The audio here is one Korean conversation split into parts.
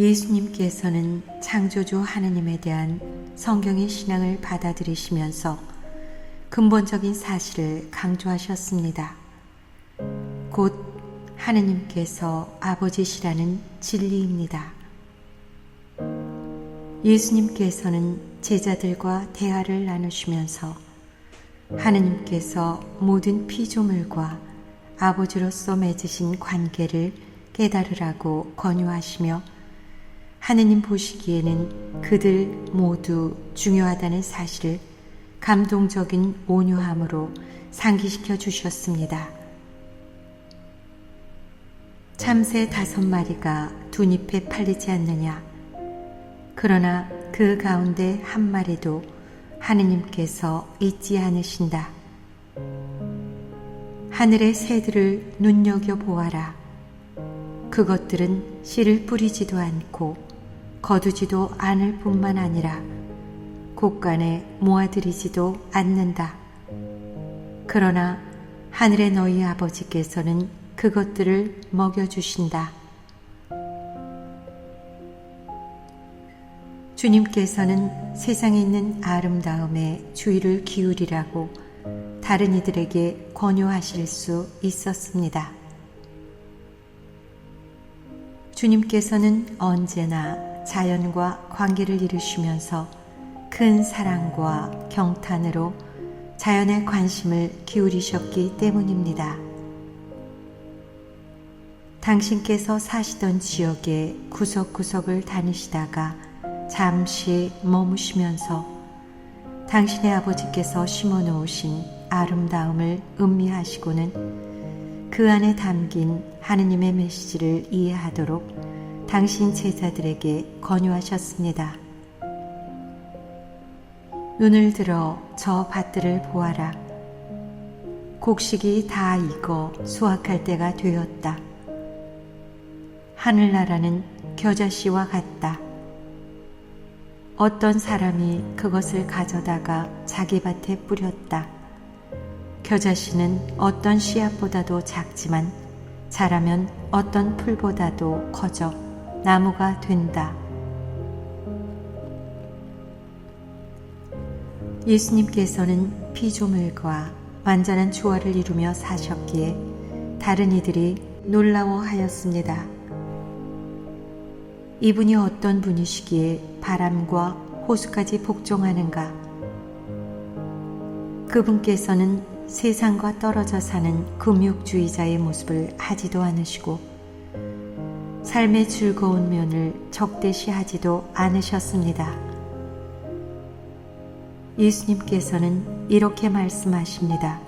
예수님께서는 창조주 하느님에 대한 성경의 신앙을 받아들이시면서 근본적인 사실을 강조하셨습니다. 곧 하느님께서 아버지시라는 진리입니다. 예수님께서는 제자들과 대화를 나누시면서 하느님께서 모든 피조물과 아버지로서 맺으신 관계를 깨달으라고 권유하시며 하느님 보시기에는 그들 모두 중요하다는 사실을 감동적인 온유함으로 상기시켜 주셨습니다. 참새 5마리가 두 잎에 팔리지 않느냐? 그러나 그 가운데 한 마리도 하느님께서 잊지 않으신다. 하늘의 새들을 눈여겨보아라. 그것들은 씨를 뿌리지도 않고 거두지도 않을 뿐만 아니라 곳간에 모아들이지도 않는다. 그러나 하늘의 너희 아버지께서는 그것들을 먹여주신다. 주님께서는 세상에 있는 아름다움에 주의를 기울이라고 다른 이들에게 권유하실 수 있었습니다. 주님께서는 언제나 자연과 관계를 이루시면서 큰 사랑과 경탄으로 자연에 관심을 기울이셨기 때문입니다. 당신께서 사시던 지역의 구석구석을 다니시다가 잠시 머무시면서 당신의 아버지께서 심어놓으신 아름다움을 음미하시고는 그 안에 담긴 하느님의 메시지를 이해하도록 당신 제자들에게 권유하셨습니다. 눈을 들어 저 밭들을 보아라. 곡식이 다 익어 수확할 때가 되었다. 하늘나라는 겨자씨와 같다. 어떤 사람이 그것을 가져다가 자기 밭에 뿌렸다. 겨자씨는 어떤 씨앗보다도 작지만 자라면 어떤 풀보다도 커져 나무가 된다. 예수님께서는 피조물과 완전한 조화를 이루며 사셨기에 다른 이들이 놀라워하였습니다. 이분이 어떤 분이시기에 바람과 호수까지 복종하는가? 그분께서는 세상과 떨어져 사는 금욕주의자의 모습을 하지도 않으시고 삶의 즐거운 면을 적대시하지도 않으셨습니다. 예수님께서는 이렇게 말씀하십니다.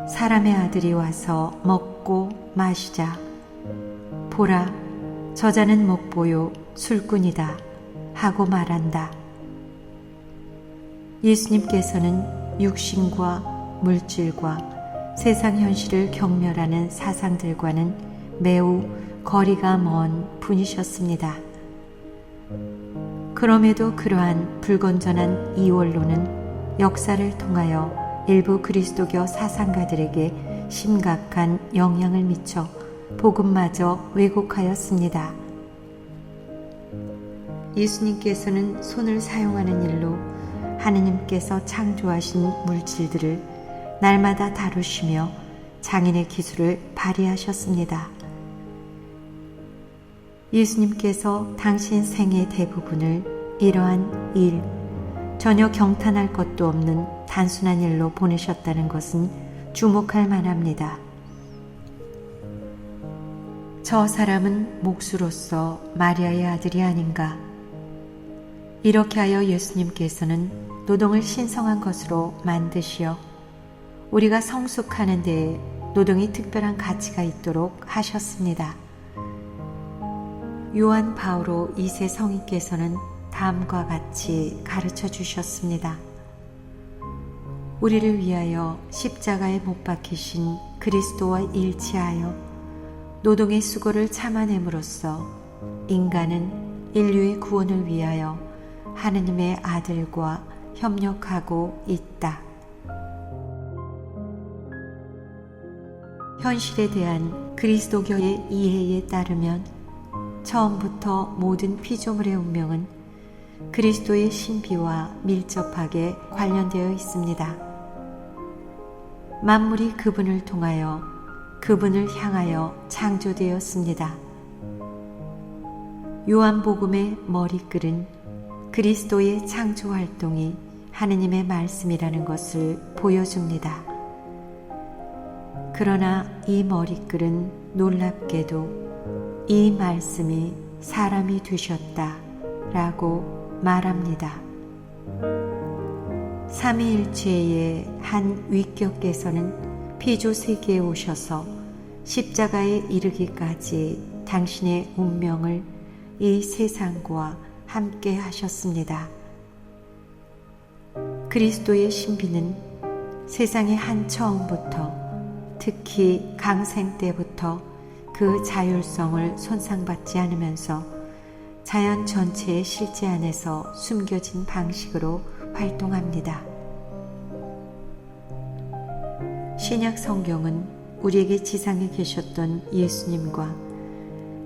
사람의 아들이 와서 먹고 마시자. 보라, 저자는 먹보요 술꾼이다 하고 말한다. 예수님께서는 육신과 물질과 세상 현실을 경멸하는 사상들과는 매우 거리가 먼 분이셨습니다. 그럼에도 그러한 불건전한 이원론은 역사를 통하여 일부 그리스도교 사상가들에게 심각한 영향을 미쳐 복음마저 왜곡하였습니다. 예수님께서는 손을 사용하는 일로 하느님께서 창조하신 물질들을 날마다 다루시며 장인의 기술을 발휘하셨습니다. 예수님께서 당신 생의 대부분을 이러한 일, 전혀 경탄할 것도 없는 단순한 일로 보내셨다는 것은 주목할 만합니다. 저 사람은 목수로서 마리아의 아들이 아닌가? 이렇게 하여 예수님께서는 노동을 신성한 것으로 만드시어 우리가 성숙하는 데에 노동이 특별한 가치가 있도록 하셨습니다. 요한 바오로 2세 성인께서는 다음과 같이 가르쳐 주셨습니다. 우리를 위하여 십자가에 못 박히신 그리스도와 일치하여 노동의 수고를 참아냄으로써 인간은 인류의 구원을 위하여 하느님의 아들과 협력하고 있다. 현실에 대한 그리스도교의 이해에 따르면 처음부터 모든 피조물의 운명은 그리스도의 신비와 밀접하게 관련되어 있습니다. 만물이 그분을 통하여 그분을 향하여 창조되었습니다. 요한복음의 머리글은 그리스도의 창조 활동이 하느님의 말씀이라는 것을 보여줍니다. 그러나 이 머리글은 놀랍게도 이 말씀이 사람이 되셨다 라고 말합니다. 삼위일체의 한 위격께서는 피조 세계에 오셔서 십자가에 이르기까지 당신의 운명을 이 세상과 함께 하셨습니다. 그리스도의 신비는 세상의 한 처음부터, 특히 강생 때부터 그 자율성을 손상받지 않으면서 자연 전체의 실제 안에서 숨겨진 방식으로 활동합니다. 신약 성경은 우리에게 지상에 계셨던 예수님과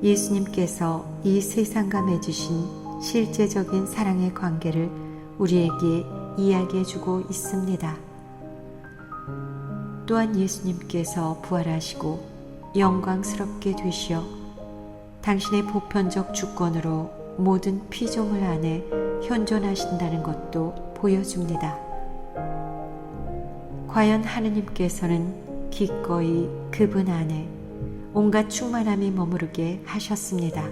예수님께서 이 세상과 맺으신 실제적인 사랑의 관계를 우리에게 이야기해주고 있습니다. 또한 예수님께서 부활하시고 영광스럽게 되시어 당신의 보편적 주권으로 모든 피조물 안에 현존하신다는 것도 보여줍니다. 과연 하느님께서는 기꺼이 그분 안에 온갖 충만함이 머무르게 하셨습니다.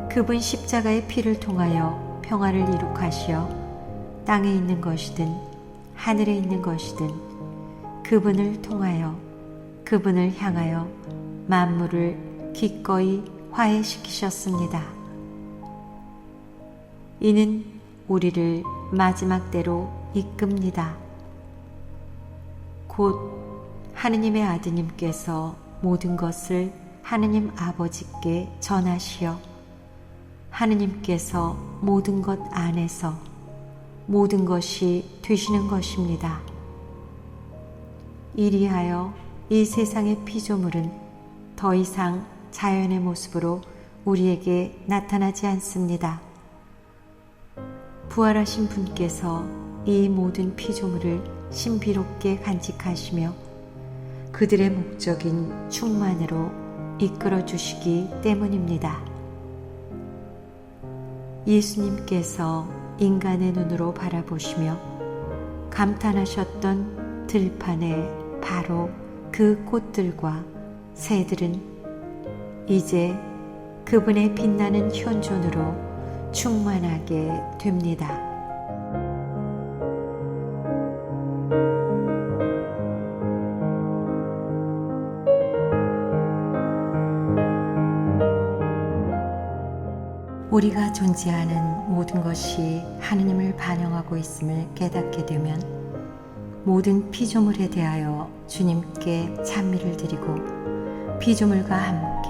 그분 십자가의 피를 통하여 평화를 이룩하시어 땅에 있는 것이든 하늘에 있는 것이든 그분을 통하여 그분을 향하여 만물을 기꺼이 화해시키셨습니다. 이는 우리를 마지막 때로 이끕니다. 곧 하느님의 아드님께서 모든 것을 하느님 아버지께 전하시어 하느님께서 모든 것 안에서 모든 것이 되시는 것입니다. 이리하여 이 세상의 피조물은 더 이상 자연의 모습으로 우리에게 나타나지 않습니다. 부활하신 분께서 이 모든 피조물을 신비롭게 간직하시며 그들의 목적인 충만으로 이끌어 주시기 때문입니다. 예수님께서 인간의 눈으로 바라보시며 감탄하셨던 들판의 바로 그 꽃들과 새들은 이제 그분의 빛나는 현존으로 충만하게 됩니다. 우리가 존재하는 모든 것이 하느님을 반영하고 있음을 깨닫게 되면 모든 피조물에 대하여 주님께 찬미를 드리고 피조물과 함께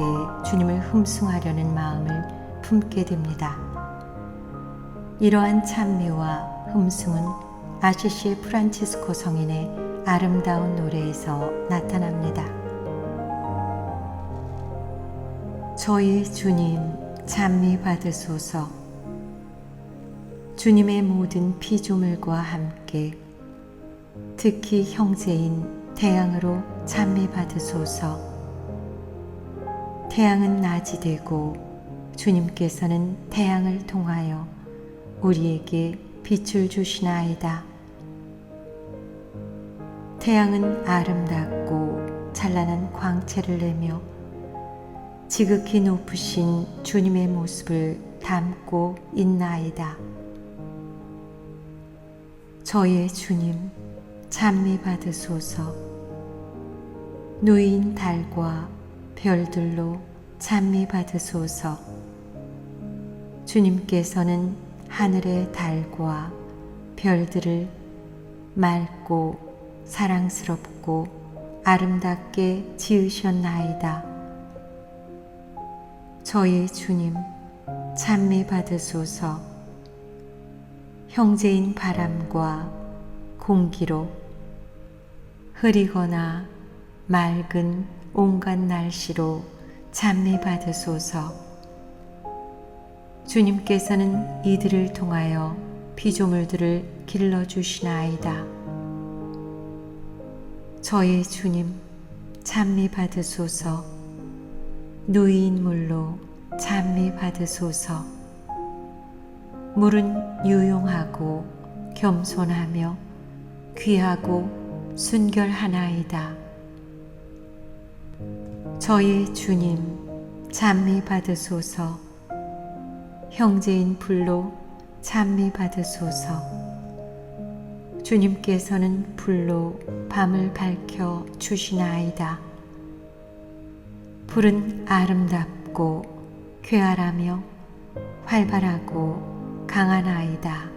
주님을 흠숭하려는 마음을 품게 됩니다. 이러한 찬미와 흠숭은 아시시 프란치스코 성인의 아름다운 노래에서 나타납니다. 저희 주님 찬미 받으소서. 주님의 모든 피조물과 함께 특히 형제인 태양으로 찬미 받으소서. 태양은 낮이 되고 주님께서는 태양을 통하여 우리에게 빛을 주시나이다. 태양은 아름답고 찬란한 광채를 내며 지극히 높으신 주님의 모습을 담고 있나이다. 저의 주님 찬미 받으소서. 누인 달과 별들로 찬미 받으소서. 주님께서는 하늘의 달과 별들을 맑고 사랑스럽고 아름답게 지으셨나이다. 저의 주님 찬미 받으소서. 형제인 바람과 공기로 흐리거나 맑은 온갖 날씨로 찬미 받으소서. 주님께서는 이들을 통하여 피조물들을 길러주시나이다. 저의 주님, 찬미 받으소서. 누이인 물로 찬미 받으소서. 물은 유용하고 겸손하며 귀하고 순결하나이다. 저의 주님, 찬미 받으소서. 형제인 불로 찬미 받으소서. 주님께서는 불로 밤을 밝혀 주시나이다. 불은 아름답고 쾌활하며 활발하고 강하나이다.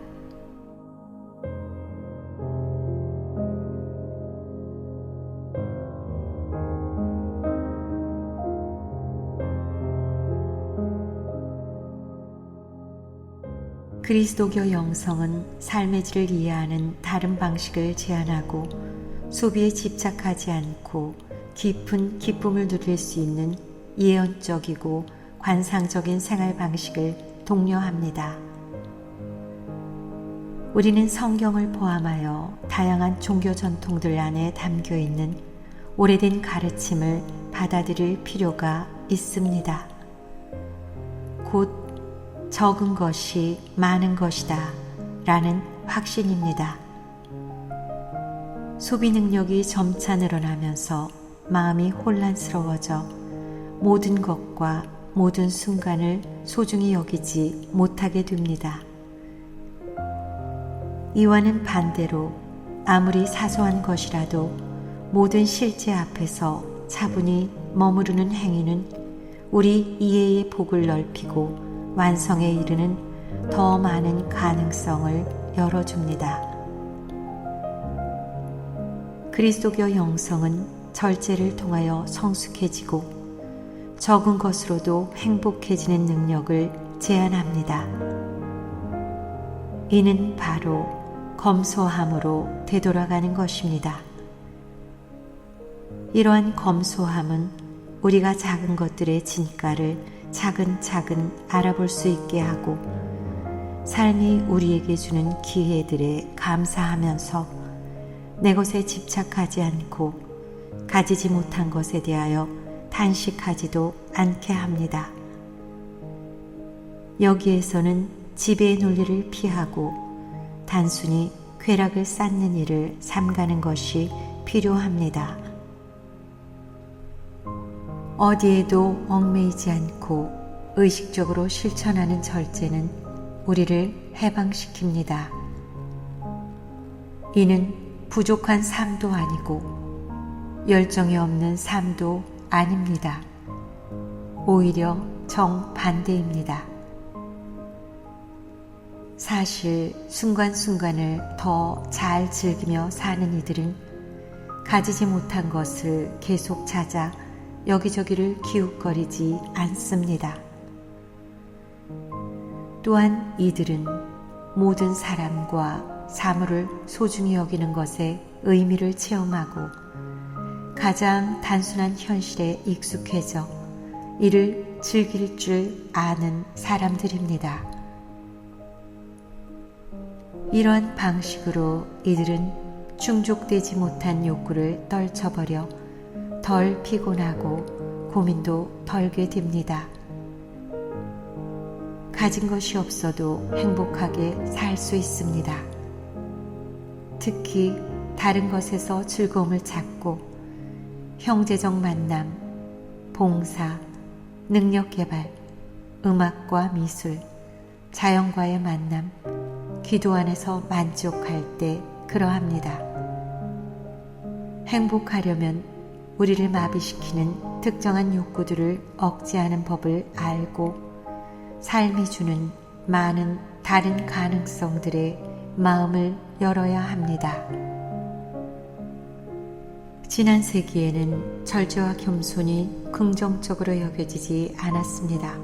그리스도교 영성은 삶의 질을 이해하는 다른 방식을 제안하고 소비에 집착하지 않고 깊은 기쁨을 누릴 수 있는 예언적이고 관상적인 생활 방식을 독려합니다. 우리는 성경을 포함하여 다양한 종교 전통들 안에 담겨 있는 오래된 가르침을 받아들일 필요가 있습니다. 곧 적은 것이 많은 것이다 라는 확신입니다. 소비 능력이 점차 늘어나면서 마음이 혼란스러워져 모든 것과 모든 순간을 소중히 여기지 못하게 됩니다. 이와는 반대로 아무리 사소한 것이라도 모든 실제 앞에서 차분히 머무르는 행위는 우리 이해의 폭을 넓히고 완성에 이르는 더 많은 가능성을 열어줍니다. 그리스도교 영성은 절제를 통하여 성숙해지고 적은 것으로도 행복해지는 능력을 제안합니다. 이는 바로 검소함으로 되돌아가는 것입니다. 이러한 검소함은 우리가 작은 것들의 진가를 차근차근 알아볼 수 있게 하고 삶이 우리에게 주는 기회들에 감사하면서 내 것에 집착하지 않고 가지지 못한 것에 대하여 단식하지도 않게 합니다. 여기에서는 지배의 논리를 피하고 단순히 쾌락을 쌓는 일을 삼가는 것이 필요합니다. 어디에도 얽매이지 않고 의식적으로 실천하는 절제는 우리를 해방시킵니다. 이는 부족한 삶도 아니고 열정이 없는 삶도 아닙니다. 오히려 정반대입니다. 사실 순간순간을 더 잘 즐기며 사는 이들은 가지지 못한 것을 계속 찾아 여기저기를 기웃거리지 않습니다. 또한 이들은 모든 사람과 사물을 소중히 여기는 것에 의미를 체험하고 가장 단순한 현실에 익숙해져 이를 즐길 줄 아는 사람들입니다. 이러한 방식으로 이들은 충족되지 못한 욕구를 떨쳐버려 덜 피곤하고 고민도 덜게 됩니다. 가진 것이 없어도 행복하게 살 수 있습니다. 특히 다른 것에서 즐거움을 찾고 형제적 만남, 봉사, 능력 개발, 음악과 미술, 자연과의 만남, 기도 안에서 만족할 때 그러합니다. 행복하려면 우리를 마비시키는 특정한 욕구들을 억제하는 법을 알고 삶이 주는 많은 다른 가능성들에 마음을 열어야 합니다. 지난 세기에는 절제와 겸손이 긍정적으로 여겨지지 않았습니다.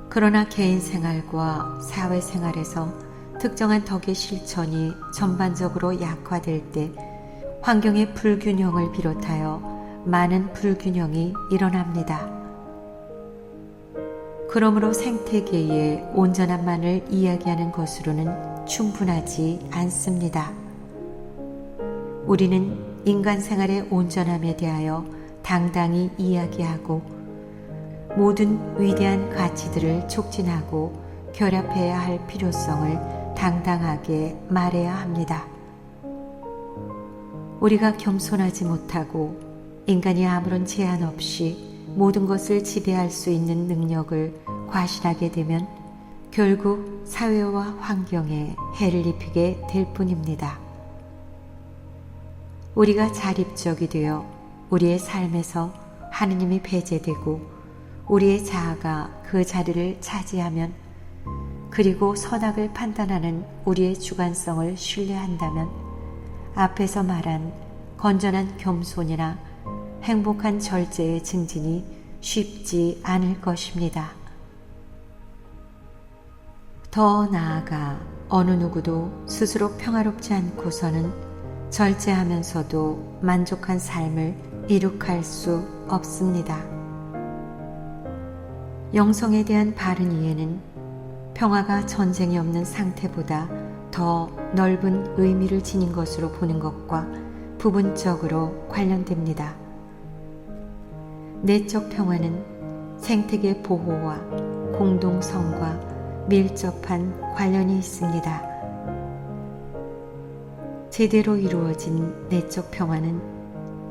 그러나 개인 생활과 사회 생활에서 특정한 덕의 실천이 전반적으로 약화될 때 환경의 불균형을 비롯하여 많은 불균형이 일어납니다. 그러므로 생태계의 온전함만을 이야기하는 것으로는 충분하지 않습니다. 우리는 인간 생활의 온전함에 대하여 당당히 이야기하고 모든 위대한 가치들을 촉진하고 결합해야 할 필요성을 당당하게 말해야 합니다. 우리가 겸손하지 못하고 인간이 아무런 제한 없이 모든 것을 지배할 수 있는 능력을 과신하게 되면 결국 사회와 환경에 해를 입히게 될 뿐입니다. 우리가 자립적이 되어 우리의 삶에서 하느님이 배제되고 우리의 자아가 그 자리를 차지하면, 그리고 선악을 판단하는 우리의 주관성을 신뢰한다면 앞에서 말한 건전한 겸손이나 행복한 절제의 증진이 쉽지 않을 것입니다. 더 나아가 어느 누구도 스스로 평화롭지 않고서는 절제하면서도 만족한 삶을 이룩할 수 없습니다. 영성에 대한 바른 이해는 평화가 전쟁이 없는 상태보다 더 넓은 의미를 지닌 것으로 보는 것과 부분적으로 관련됩니다. 내적 평화는 생태계 보호와 공동성과 밀접한 관련이 있습니다. 제대로 이루어진 내적 평화는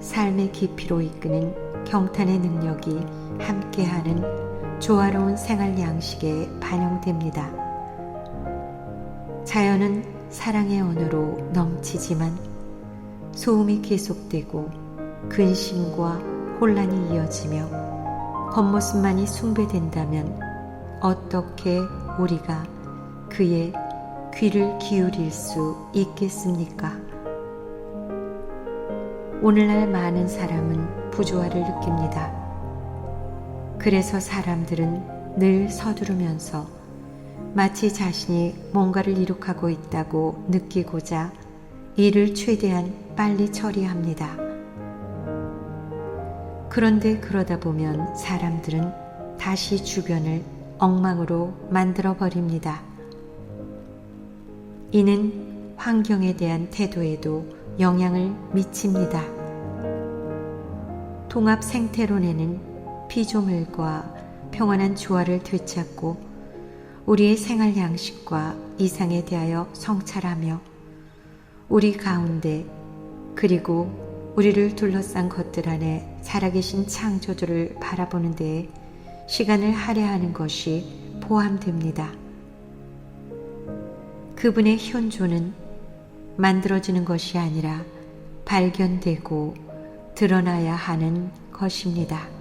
삶의 깊이로 이끄는 경탄의 능력이 함께하는 조화로운 생활 양식에 반영됩니다. 자연은 사랑의 언어로 넘치지만 소음이 계속되고 근심과 혼란이 이어지며 겉모습만이 숭배된다면 어떻게 우리가 그의 귀를 기울일 수 있겠습니까? 오늘날 많은 사람은 부조화를 느낍니다. 그래서 사람들은 늘 서두르면서 마치 자신이 뭔가를 이룩하고 있다고 느끼고자 일을 최대한 빨리 처리합니다. 그런데 그러다 보면 사람들은 다시 주변을 엉망으로 만들어 버립니다. 이는 환경에 대한 태도에도 영향을 미칩니다. 통합 생태론에는 피조물과 평안한 조화를 되찾고 우리의 생활 양식과 이상에 대하여 성찰하며 우리 가운데 그리고 우리를 둘러싼 것들 안에 살아계신 창조주를 바라보는 데에 시간을 할애하는 것이 포함됩니다. 그분의 현존은 만들어지는 것이 아니라 발견되고 드러나야 하는 것입니다.